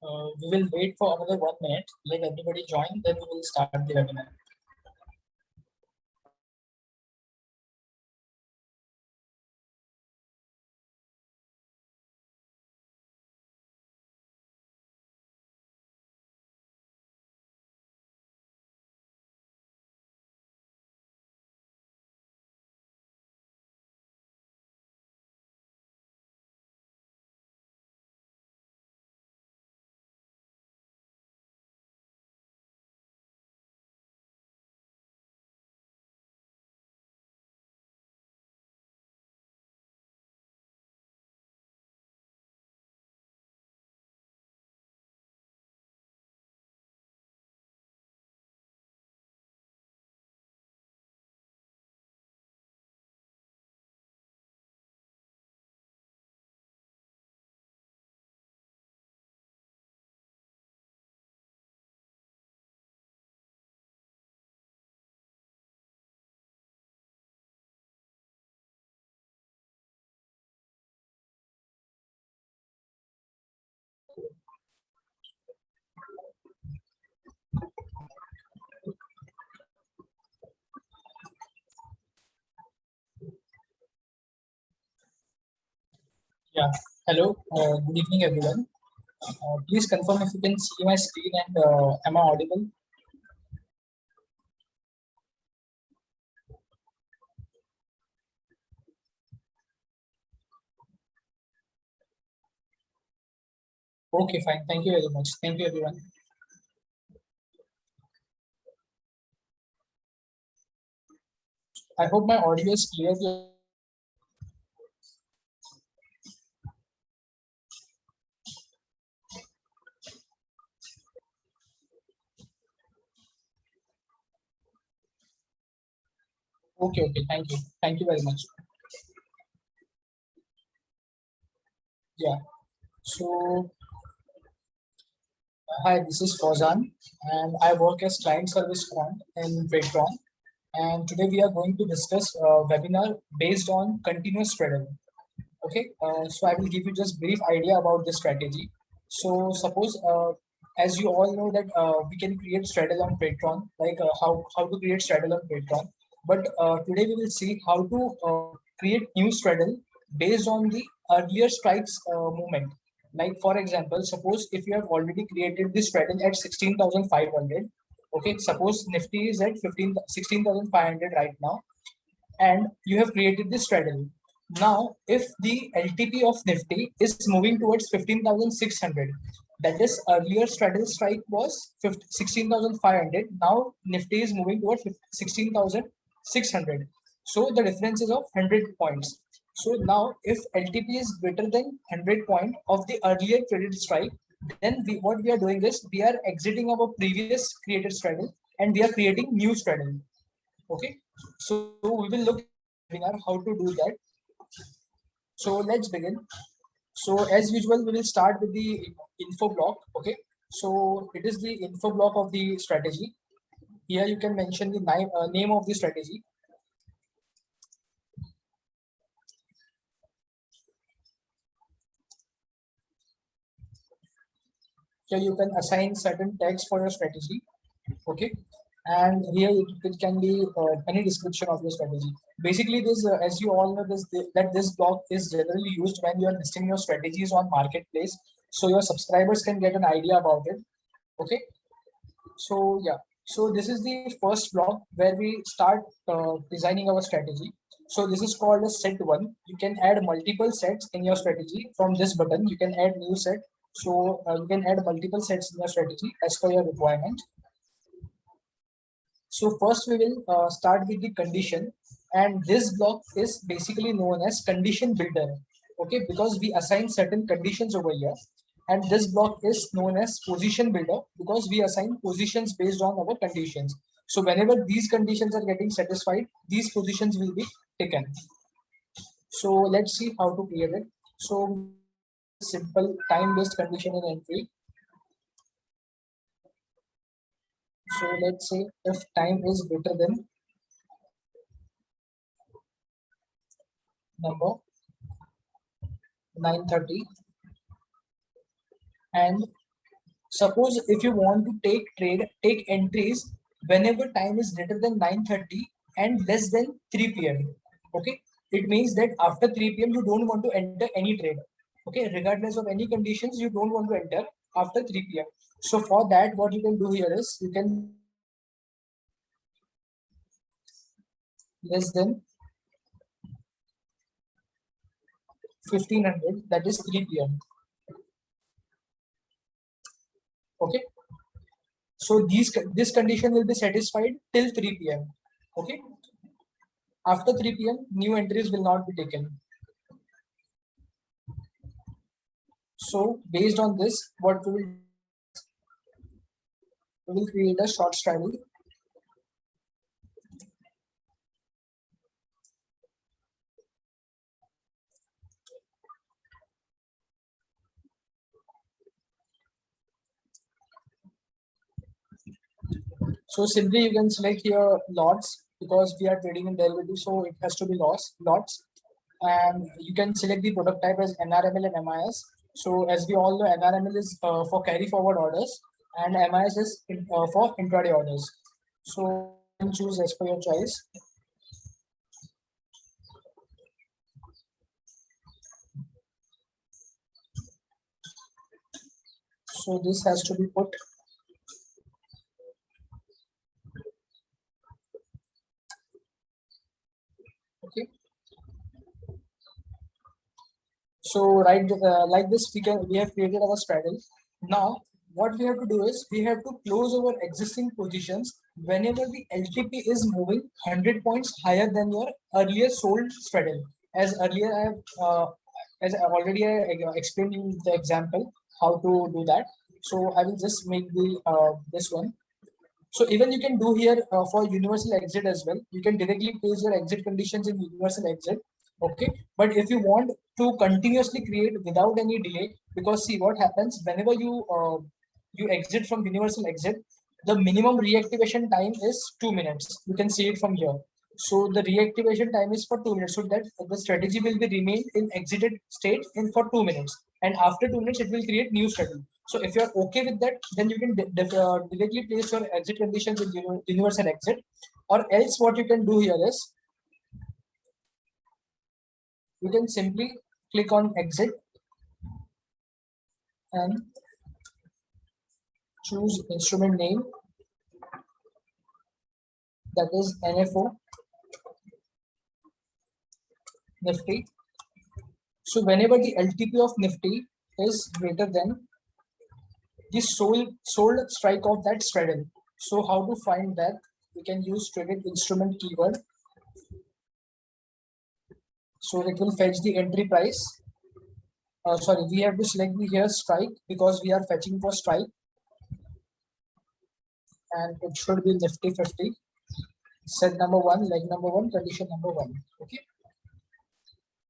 We will wait for another 1 minute. Let everybody join, then we will start the webinar. Yeah. Hello. Good evening, everyone. Please confirm if you can see my screen and am I audible? Okay, fine. Thank you very much. Thank you, everyone. I hope my audio is clear. Okay, okay. Thank you. Thank you very much. Yeah. So, hi, this is Fauzan, and I work as client service quant in Patreon. And today we are going to discuss a webinar based on continuous trading. Okay, so I will give you just brief idea about this strategy. So suppose, as you all know that we can create straddle on Patreon, like how to create straddle on Patreon. But today we will see how to create new straddle based on the earlier strikes movement. Like for example, suppose if you have already created this straddle at 16,500. Okay, suppose Nifty is at 16,500 right now, and you have created this straddle. Now, if the LTP of Nifty is moving towards 15,600, that is earlier straddle strike was 16,500. Now Nifty is moving towards 16,600. So the difference is of 100 points. So now, if LTP is greater than 100 point of the earlier credit strike, then what we are doing is we are exiting our previous created straddle and we are creating new straddle. Okay, so we will look at how to do that. So let's begin. So as usual, we will start with the info block. Okay, so it is the info block of the strategy. Here you can mention the name of the strategy. Here you can assign certain tags for your strategy. Okay, and here it can be any description of your strategy. Basically, this as you all know, this block is generally used when you are listing your strategies on marketplace, so your subscribers can get an idea about it. Okay, so yeah, so this is the first block where we start designing our strategy. So this is called a set one. You can add multiple sets in your strategy from this button. You can add new set. So you can add multiple sets in your strategy as per your requirement. So first we will start with the condition, and this block is basically known as condition builder. Okay, because we assign certain conditions over here, and this block is known as position builder because we assign positions based on our conditions. So whenever these conditions are getting satisfied, these positions will be taken. So let's see how to create it. So simple time-based condition in entry. So let's say if time is greater than number 9:30 and Suppose if you want to take entries whenever time is greater than 9:30 and less than 3 p.m. Okay, it means that after 3 p.m. you don't want to enter any trade. Okay, regardless of any conditions, you don't want to enter after 3 p.m. So for that, what you can do here is you can less than 1500, that is 3 p.m. Okay, so this condition will be satisfied till 3 p.m. Okay, after 3 p.m. new entries will not be taken. So based on this, what we will create a short straddle. So simply you can select here lots because we are trading in derivatives, so it has to be lots. And you can select the product type as NRML and MIS. So as we all know, NRML is for carry forward orders and MIS is for intraday orders. So you can choose as per your choice. So this has to be put. Okay. So right like this, we have created our straddle. Now what we have to do is we have to close our existing positions whenever the LTP is moving 100 points higher than your earlier sold straddle. As earlier I have as I already explained in the example how to do that. So I will just make the this one. So even you can do here for universal exit as well. You can directly place your exit conditions in universal exit. Okay. But if you want to continuously create without any delay, because see what happens whenever you exit from universal exit, the minimum reactivation time is 2 minutes. You can see it from here. So the reactivation time is for 2 minutes, so that the strategy will be remain in exited state in for 2 minutes, and after 2 minutes it will create new strategy. So if you are okay with that, then you can directly place your exit conditions in universal exit, or else what you can do here is you can simply click on exit and choose instrument name, that is NFO Nifty. So whenever the LTP of Nifty is greater than the sold strike of that straddle. So how to find that? We can use traded instrument keyword. So it will fetch the entry price. Sorry, we have to select the here strike because we are fetching for strike, and it should be Nifty 50. Set number one, leg number one, condition number one. Okay.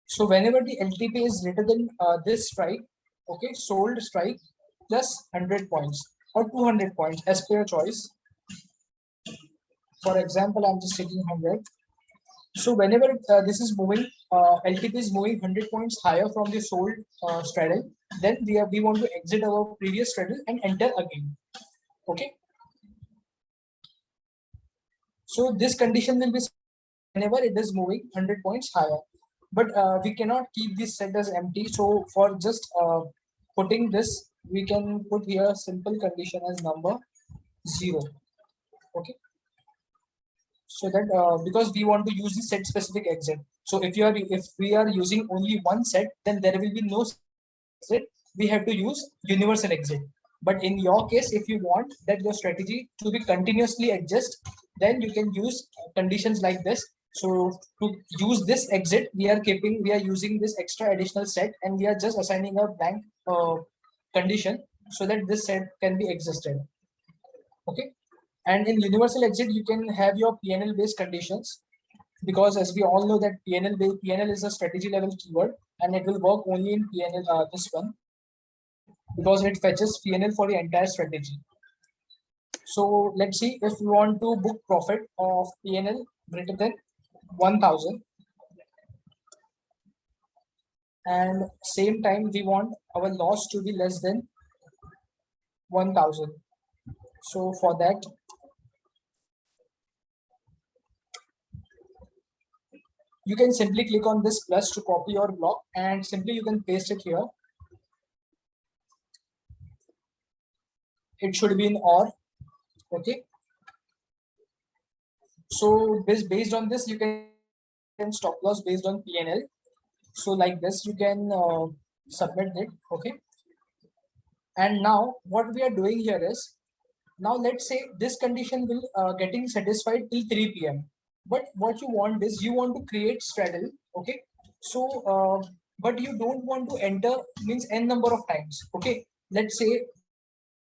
So whenever the LTP is greater than this strike, okay, sold strike plus 100 points or 200 points as per your choice. For example, I'm just taking 100. So whenever this is moving, LTP is moving 100 points higher from the sold straddle, then we want to exit our previous straddle and enter again. Okay. So this condition will be whenever it is moving 100 points higher. But we cannot keep this set as empty. So for just putting this, we can put here simple condition as number 0. Okay. So that because we want to use the set specific exit. So if we are using only one set, then there will be no exit. We have to use universal exit. But in your case, if you want that your strategy to be continuously adjust, then you can use conditions like this. So to use this exit, we are using this extra additional set, and we are just assigning a blank condition so that this set can be existed. Okay. And in universal exit, you can have your PNL based conditions, because as we all know that PNL is a strategy level keyword, and it will work only in PNL, this one, because it fetches PNL for the entire strategy. So let's see if we want to book profit of PNL greater than 1000, and same time we want our loss to be less than 1000. So for that, you can simply click on this plus to copy your block, and simply you can paste it here. It should be in OR. Okay. So based on this, you can stop loss based on PNL. So like this, you can submit it. Okay. And now what we are doing here is, now let's say this condition will getting satisfied till 3 p.m. But what you want is you want to create straddle. Okay. So but you don't want to enter means n number of times. Okay. Let's say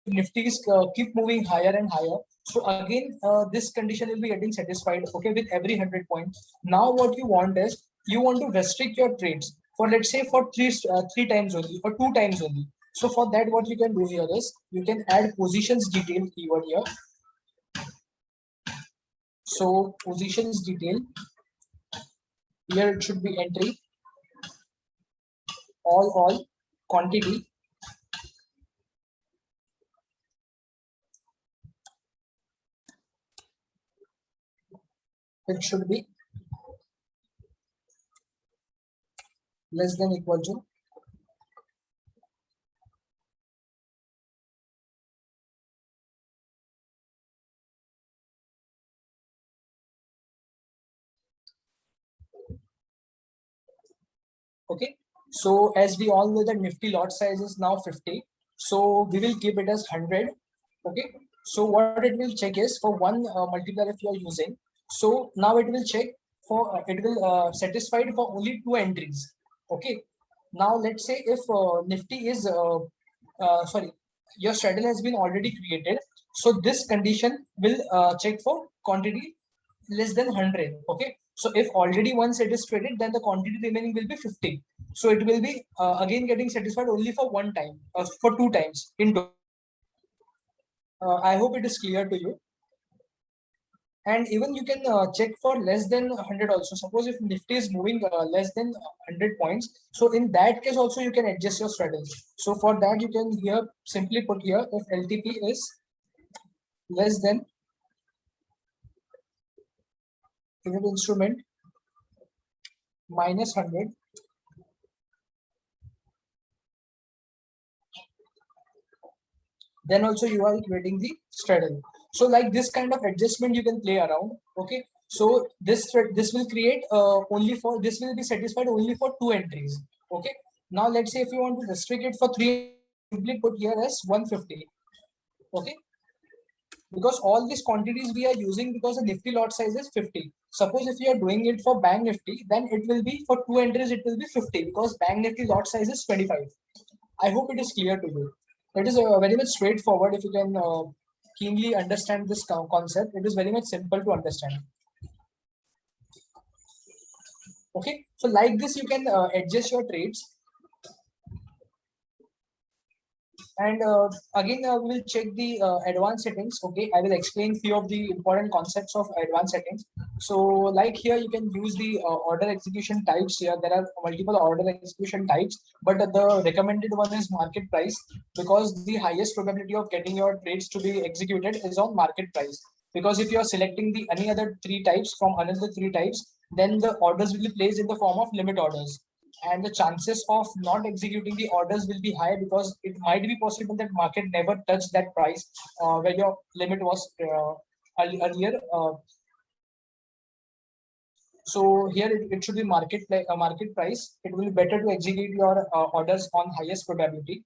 Nifty is keep moving higher and higher. So again, this condition will be getting satisfied. Okay, with every 100 points. Now what you want is you want to restrict your trades for, let's say, for three times only or 2 times only. So for that, what you can do here is you can add positions detail keyword here. So positions detail here, it should be entry all quantity. It should be less than equal to okay. So as we all know, the Nifty lot size is now 50. So we will keep it as 100. Okay. So what it will check is for one multiplier if you are using. So now it will check for it will satisfied for only 2 entries. Okay. Now let's say if Nifty is sorry, your straddle has been already created. So this condition will check for quantity less than 100. Okay. So if already one set is traded, then the quantity remaining will be 50. So it will be again getting satisfied only for one time, for 2 times in total. I hope it is clear to you. And even you can check for less than 100 also. Suppose if Nifty is moving less than 100 points, so in that case also you can adjust your strategy. So for that you can here simply put here if LTP is less than unit instrument minus 100, then also you are creating the straddle. So like this kind of adjustment you can play around. Okay. So this will create only for, this will be satisfied only for 2 entries. Okay. Now let's say if you want to restrict it for 3, simply put here as 150. Okay. Because all these quantities we are using because the Nifty lot size is 50. Suppose if you are doing it for Bank Nifty, then it will be for 2 entries, it will be 50 because Bank Nifty lot size is 25. I hope it is clear to you. It is very much straightforward. If you can keenly understand this concept, it is very much simple to understand. Okay, so like this, you can adjust your trades. And again, we will check the advanced settings. Okay, I will explain few of the important concepts of advanced settings. So like here, you can use the order execution types here. There are multiple order execution types, but the recommended one is market price because the highest probability of getting your trades to be executed is on market price. Because if you are selecting the any other 3 types from another 3 types, then the orders will be placed in the form of limit orders, and the chances of not executing the orders will be high because it might be possible that market never touched that price where your limit was earlier. So here it should be market price. It will be better to execute your orders on highest probability.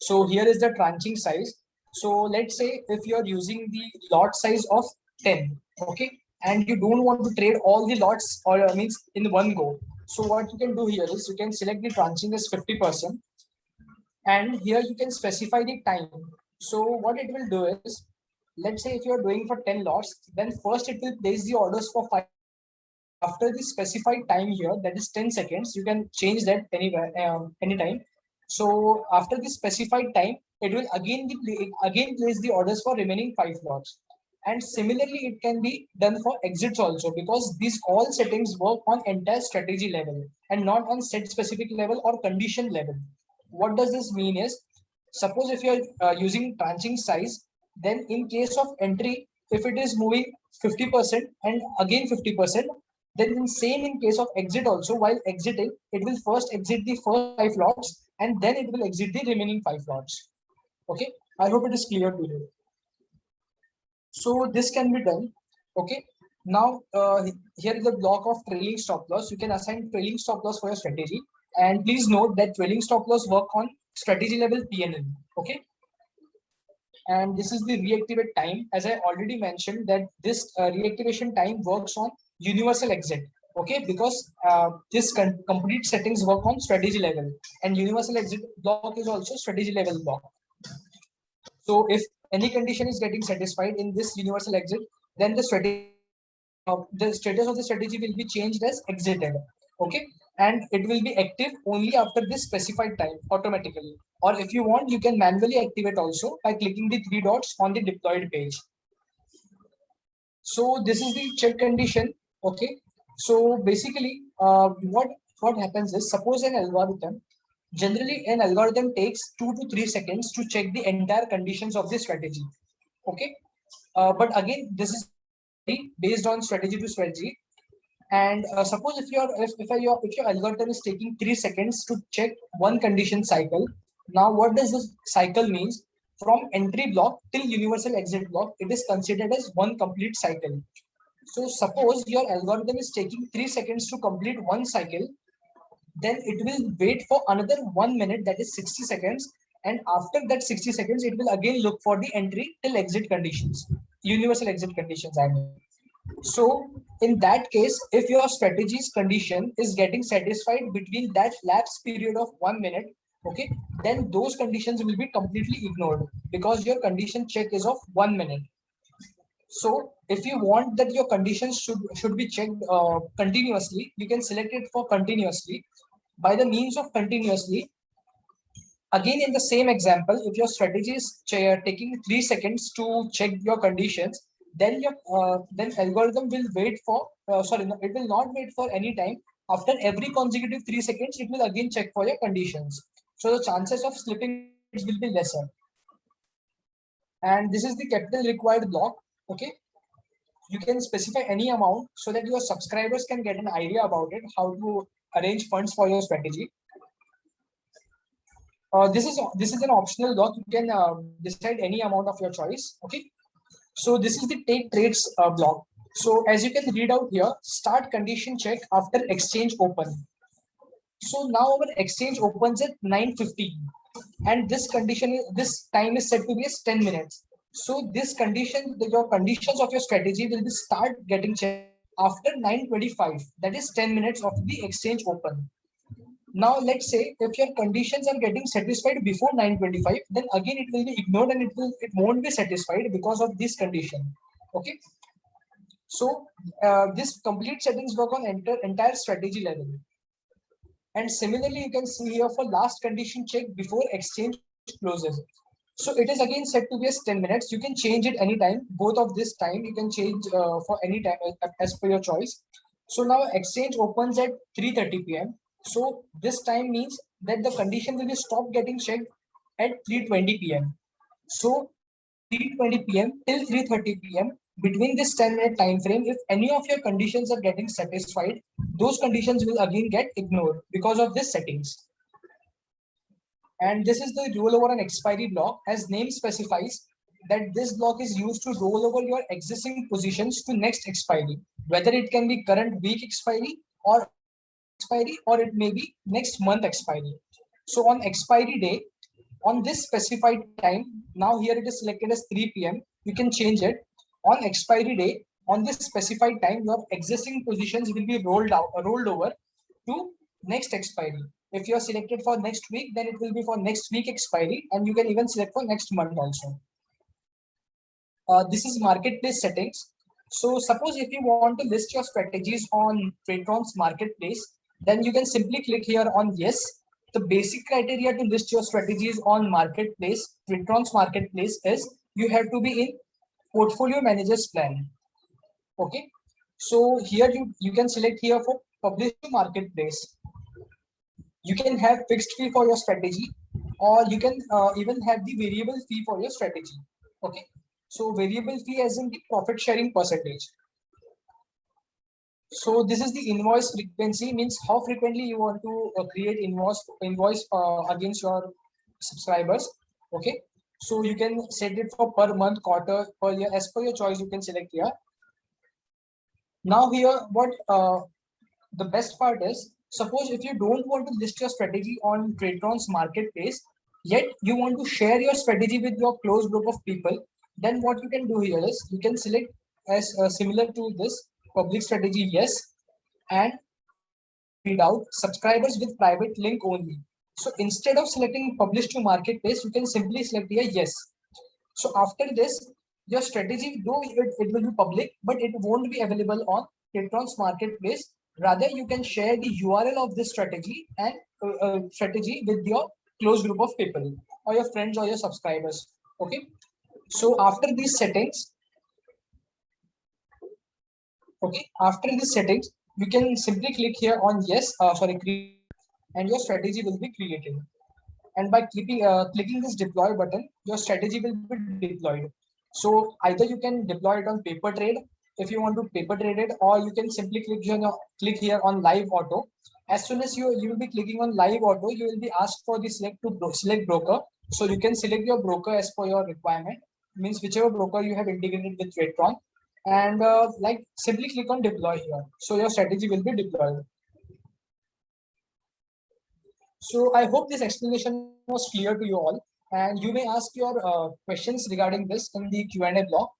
So here is the tranching size. So let's say if you are using the lot size of 10, okay, and you don't want to trade all the lots or means in one go. So what you can do here is you can select the tranching as 50%, and here you can specify the time. So what it will do is, let's say if you are doing for 10 lots, then first it will place the orders for 5. After the specified time here, that is 10 seconds, you can change that anywhere, anytime. So after the specified time, it will again place the orders for remaining 5 lots. And similarly, it can be done for exits also because these all settings work on entire strategy level and not on set specific level or condition level. What does this mean is, Suppose if you're using tranching size, then in case of entry, if it is moving 50% and again 50%, then in same in case of exit also, while exiting, it will first exit the first 5 lots and then it will exit the remaining 5 lots. Okay, I hope it is clear to you. So this can be done. Okay. Now here is the block of trailing stop loss. You can assign trailing stop loss for your strategy. And please note that trailing stop loss work on strategy level PNL. Okay. And this is the reactivate time. As I already mentioned that this reactivation time works on universal exit. Okay, because this complete settings work on strategy level and universal exit block is also strategy level block. So if any condition is getting satisfied in this universal exit, then the status of the strategy will be changed as exited. Okay, and it will be active only after this specified time automatically. Or if you want, you can manually activate also by clicking the 3 dots on the deployed page. So this is the check condition. Okay, so basically, what happens is, suppose an algorithm. Generally, an algorithm takes 2 to 3 seconds to check the entire conditions of the strategy. Okay, but again, this is based on strategy to strategy. And suppose if your algorithm is taking 3 seconds to check one condition cycle, now what does this cycle means? From entry block till universal exit block, it is considered as one complete cycle. So suppose your algorithm is taking 3 seconds to complete one cycle, then it will wait for another 1 minute, that is 60 seconds. And after that 60 seconds, it will again look for the entry till exit conditions, universal exit conditions, I mean. So in that case, if your strategy's condition is getting satisfied between that lapse period of 1 minute, okay, then those conditions will be completely ignored because your condition check is of 1 minute. So if you want that your conditions should be checked continuously, you can select it for continuously. By the means of continuously, again in the same example, if your strategy is taking 3 seconds to check your conditions, then your then algorithm will wait for sorry, no, it will not wait for any time. After every consecutive 3 seconds, it will again check for your conditions. So the chances of slipping will be lesser. And this is the capital required block. Okay, you can specify any amount so that your subscribers can get an idea about it, how to arrange funds for your strategy. This is an optional block. You can decide any amount of your choice. Okay. So this is the take trades block. So as you can read out here, start condition check after exchange open. So now our exchange opens at 9:50, and this time is set to be as 10 minutes. So this condition, your conditions of your strategy will be start getting checked after 9:25. That is 10 minutes of the exchange open. Now let's say if your conditions are getting satisfied before 9:25, then again it will be ignored and it won't be satisfied because of this condition. Okay. So this complete settings work on entire strategy level. And similarly, you can see here for last condition check before exchange closes. So it is again set to be as 10 minutes. You can change it anytime. Both of this time you can change for any time as per your choice. So now exchange opens at 3:30 p.m. So this time means that the condition will be stop getting checked at 3:20 p.m. So 3:20 p.m. till 3:30 p.m. between this 10-minute time frame, if any of your conditions are getting satisfied, those conditions will again get ignored because of this settings. And this is the rollover and expiry block. As name specifies, that this block is used to roll over your existing positions to next expiry, whether it can be current week expiry or it may be next month expiry. So on expiry day, on this specified time, now here it is selected as 3 p.m. You can change it. On expiry day, on this specified time, your existing positions will be rolled over to next expiry. If you are selected for next week, then it will be for next week expiry, and you can even select for next month also. This is marketplace settings. So suppose if you want to list your strategies on Tradetron's marketplace, then you can simply click here on yes. The basic criteria to list your strategies on marketplace, Tradetron's marketplace, is you have to be in portfolio manager's plan. Okay. So here you can select here for publish to marketplace. You can have fixed fee for your strategy, or you can even have the variable fee for your strategy. Okay, so variable fee as in the profit sharing percentage. So this is the invoice frequency, means how frequently you want to create invoice against your subscribers. Okay, so you can set it for per month, quarter, per year, as per your choice. You can select here. Now here, what the best part is, suppose if you don't want to list your strategy on Tradetron's marketplace, yet you want to share your strategy with your close group of people, then what you can do here is you can select as similar to this public strategy, yes, and read out subscribers with private link only. So instead of selecting publish to marketplace, you can simply select here yes. So after this, your strategy, though it will be public, but it won't be available on Tradetron's marketplace. Rather, you can share the URL of this strategy and strategy with your close group of people or your friends or your subscribers. Okay. So after these settings, you can simply click here on yes, create, and your strategy will be created. And by clicking this deploy button, your strategy will be deployed. So either you can deploy it on paper trade if you want to paper trade it, or you can simply click here on live auto. As soon as you will be clicking on live auto, you will be asked for the select broker. So you can select your broker as per your requirement, means whichever broker you have integrated with Tradetron, and like simply click on deploy here. So your strategy will be deployed. So I hope this explanation was clear to you all, and you may ask your questions regarding this in the Q&A block.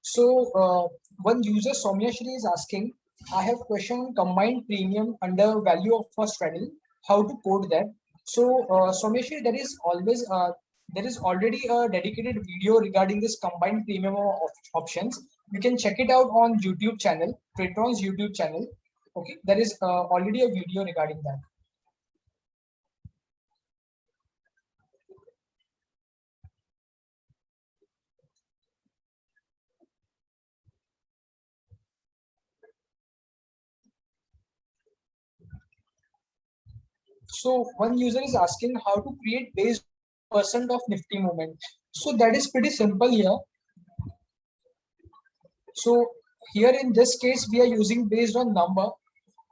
So one user Soumya Shri is asking, I have question on combined premium under value of first strategy, how to code that. So Soumya Shri, there is already a dedicated video regarding this combined premium options. You can check it out on YouTube channel, Tradetron's YouTube channel. Okay, there is already a video regarding that. So one user is asking how to create based percent of Nifty movement. So that is pretty simple here. So here in this case, we are using based on number.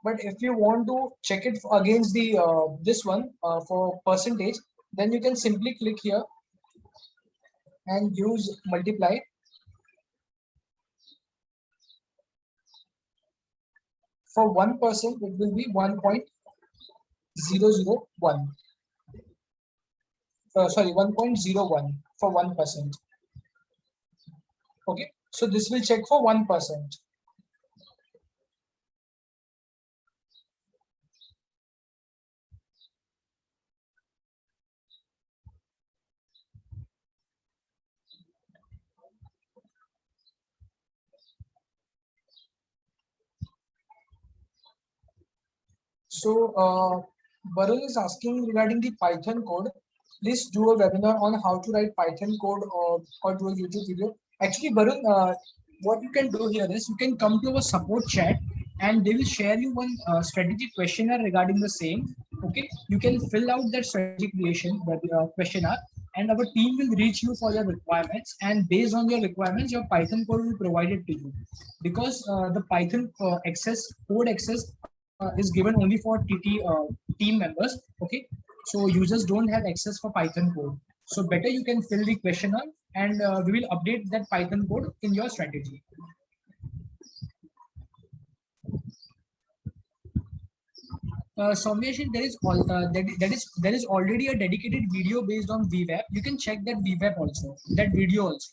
But if you want to check it against the this one for percentage, then you can simply click here and use multiply. For 1%, it will be 1.001. Sorry, 1.01 for 1%. Okay, so this will check for 1%. So Varun is asking regarding the Python code. Please do a webinar on how to write Python code, or do a YouTube video. Actually, Varun, what you can do here is you can come to our support chat and they will share you one strategic questionnaire regarding the same. Okay, you can fill out that strategic creation questionnaire, and our team will reach you for your requirements. And based on your requirements, your Python code will be provided to you, because the Python code access is given only for team members. Okay, so users don't have access for Python code. So better you can fill the questionnaire, and we will update that Python code in your strategy. Soumya, there is already a dedicated video based on VWAP. You can check that VWAP also, that video also.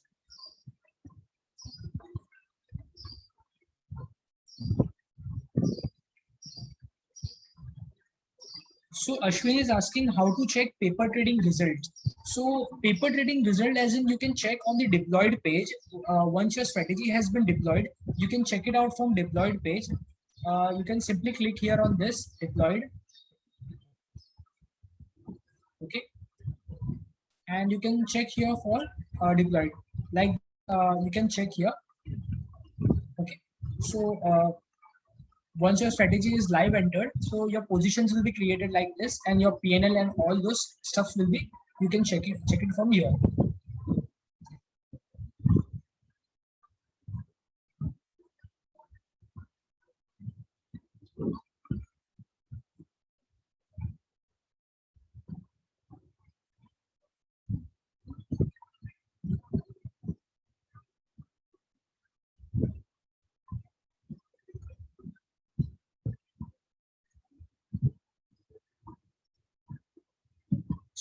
So Ashwin is asking how to check paper trading results. So paper trading result, as in you can check on the deployed page. Once your strategy has been deployed, you can check it out from deployed page. You can simply click here on this deployed. Okay, and you can check here for deployed. Like you can check here. So once your strategy is live entered, so your positions will be created like this, and your PNL and all those stuffs will be, you can check it from here.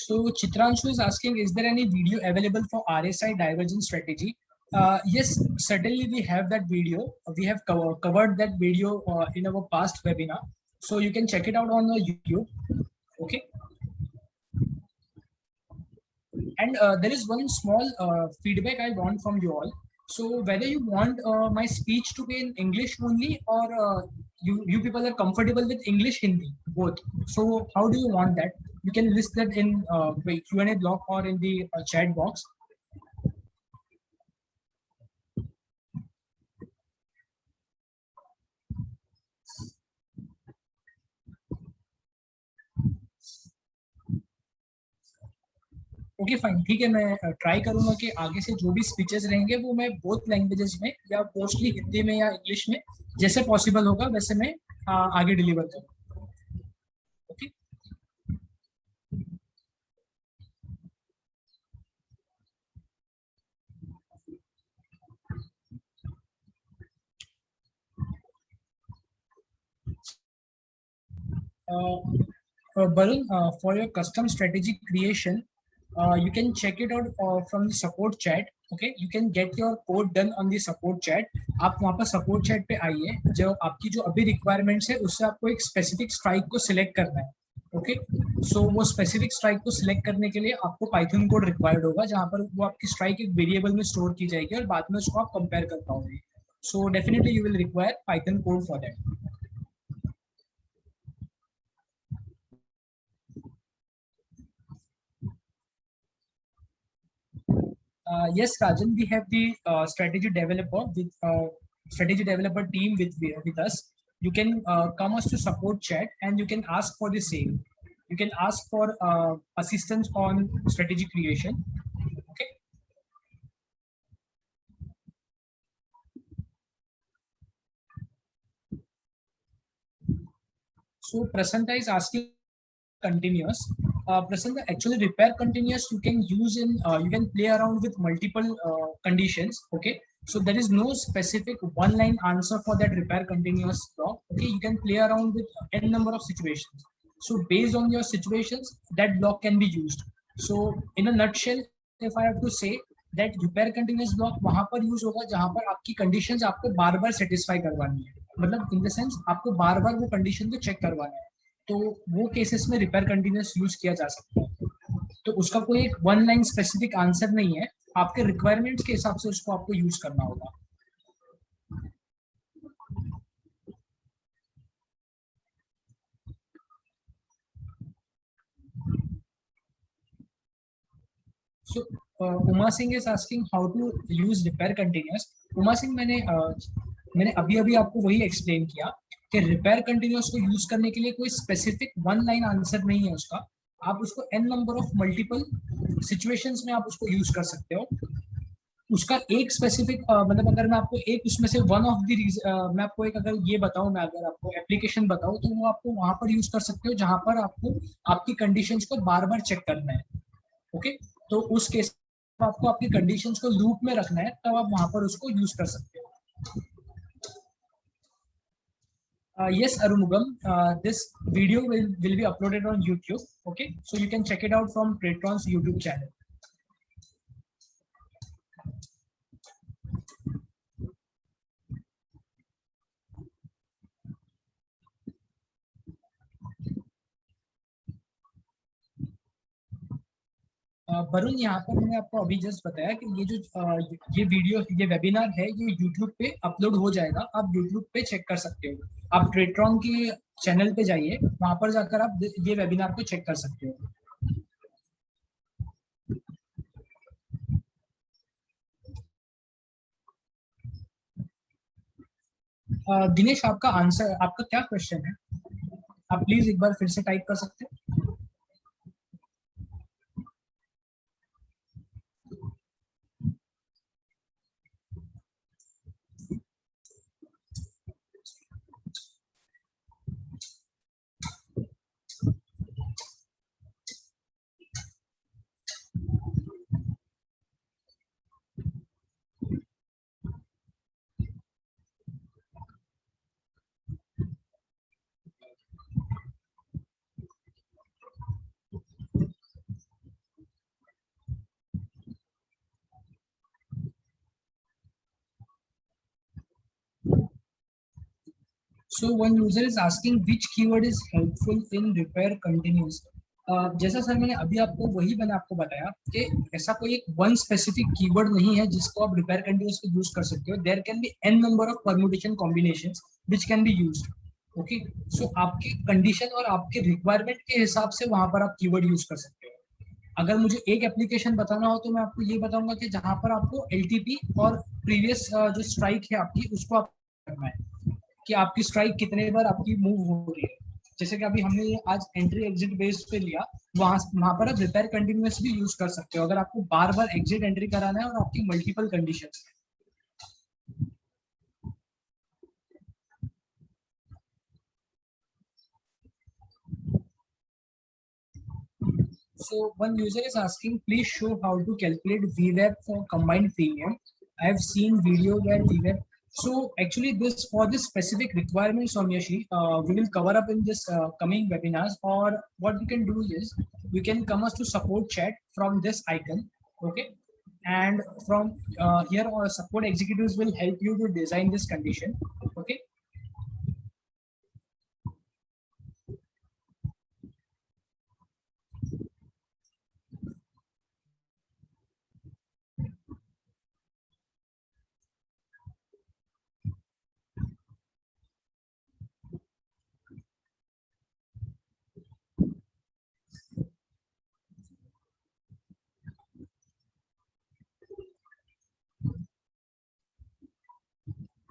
So Chitranshu is asking, is there any video available for RSI divergence strategy? Yes, certainly we have that video. We have covered that video in our past webinar. So you can check it out on YouTube. Okay. And there is one small feedback I want from you all. So whether you want my speech to be in English only, or you people are comfortable with English, Hindi, both. So how do you want that? You can list that in the Q&A block or in the chat box. Okay fine, ठीक है, मैं try करूंगा कि आगे से जो भी speeches रहेंगे वो मैं बोथ लैंग्वेजेस में, या मोस्टली हिंदी में या इंग्लिश में, जैसे पॉसिबल होगा वैसे मैं आगे डिलीवर करूँ. Okay. Barun, for your custom strategy creation, you can check it out from the support chat. Okay, you can get your code done on the support chat. आप वहाँ पर support chat पे आइए, जो आपकी जो अभी requirements है उससे आपको एक specific strike को select करना है. ओके, सो वो स्पेसिफिक स्ट्राइक को सिलेक्ट करने के लिए आपको पाइथन कोड रिक्वायर्ड होगा, जहां पर वो आपकी स्ट्राइक एक वेरिएबल में स्टोर की जाएगी और बाद में उसको आप कंपेयर कर पाओगे. So definitely you will require Python code for that. Yes, Rajan, we have the strategy developer team with us. You can come us to support chat and you can ask for the same. You can ask for assistance on strategy creation. Okay. So Prasanta is asking continuous. Prasanta, actually repair continuous you can use in, you can play around with multiple conditions. Okay. So there is no specific one line answer for that repair continuous block. Okay. You can play around with n number of situations. So based on your situations, that block can be used. So in a nutshell, if I have to say that repair continuous block वहां पर use होगा जहां पर आपकी conditions आपको बार बार satisfy करवानी है, मतलब इन द सेंस आपको बार बार वो कंडीशन को चेक करवाना है. तो वो केसेस में रिपेयर कंटिन्यूस यूज किया जा सकता है. तो उसका कोई एक वन लाइन स्पेसिफिक आंसर नहीं है, आपके रिक्वायरमेंट्स के हिसाब से उसको आपको यूज करना होगा. So Uma Singh is asking how to use repair continuous. Uma Singh, मैंने अभी अभी आपको वही एक्सप्लेन किया कि रिपेयर कंटिन्यूस को यूज करने के लिए कोई स्पेसिफिक वन लाइन आंसर नहीं है उसका. आप उसको an number of multiple situations में आप उसको यूज कर सकते हो. उसका एक स्पेसिफिक मतलब अगर मैं आपको एक उसमें से वन ऑफ द मैं आपको एक अगर ये बताऊं, मैं अगर आपको एप्लीकेशन बताऊं, तो वो आपको वहां पर यूज कर सकते हो जहां पर आपको आपकी कंडीशंस को बार बार चेक करना है. ओके. तो उस केस में आपको आपकी कंडीशंस को लूप में रखना है, तब आप वहां पर उसको यूज कर सकते हो. Yes, Arumugam, this video will be uploaded on YouTube. Okay, so you can check it out from Tradetron's YouTube channel. Varun, यहाँ पर मैंने आपको अभी जस्ट बताया कि ये जो ये वीडियो, ये वेबिनार है, ये YouTube पे अपलोड हो जाएगा. आप YouTube पे चेक कर सकते हो. आप ट्रेड्रॉन के चैनल पे जाइए, वहां पर जाकर आप ये वेबिनार को चेक कर सकते हो. दिनेश, आपका आंसर, आपका क्या क्वेश्चन है? आप प्लीज एक बार फिर से टाइप कर सकते हैं? So one user is asking which keyword is helpful in repair continuous. जैसा सर मैंने अभी आपको वही मैंने आपको बताया कि ऐसा कोई एक वन स्पेसिफिक कीवर्ड नहीं है जिसको आप रिपेयर कंटिन्यूस पे यूज कर सकते हो. There can be an number of permutation combinations which can be used. Okay, so आपकी कंडीशन और आपके रिक्वायरमेंट के हिसाब से वहां पर आप कीवर्ड यूज कर सकते हो. अगर मुझे एक एप्लीकेशन बताना हो तो मैं आपको ये बताऊंगा कि जहां पर आपको एलटीपी और प्रीवियस जो स्ट्राइक है आपकी उसको आप करना है कि आपकी स्ट्राइक कितने बार आपकी मूव हो रही है. जैसे कि अभी हमने आज एंट्री एग्जिट बेस पे लिया, वहां पर आप रिपेयर कंटिन्यूअस भी यूज कर सकते हो अगर आपको बार बार एग्जिट एंट्री कराना है और आपकी मल्टीपल कंडीशंस है. So one user is asking, please show how to calculate VWAP for combined premium. I have seen video where VWAP. So actually, this for this specific requirement, Soumyashi, we will cover up in this coming webinars. Or what we can do is we can come us to support chat from this icon, okay? And from here, our support executives will help you to design this condition, okay?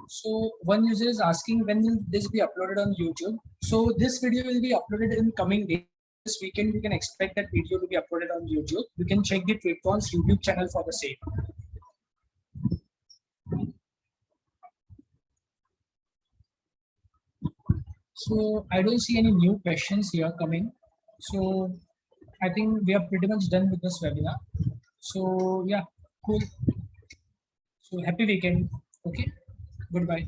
So one user is asking when will this be uploaded on YouTube? So this video will be uploaded in coming days. This weekend we can expect that video to be uploaded on YouTube. You can check the TradeQuant's YouTube channel for the same. So I don't see any new questions here coming. So I think we are pretty much done with this webinar. So yeah, cool. So happy weekend. Okay. Goodbye.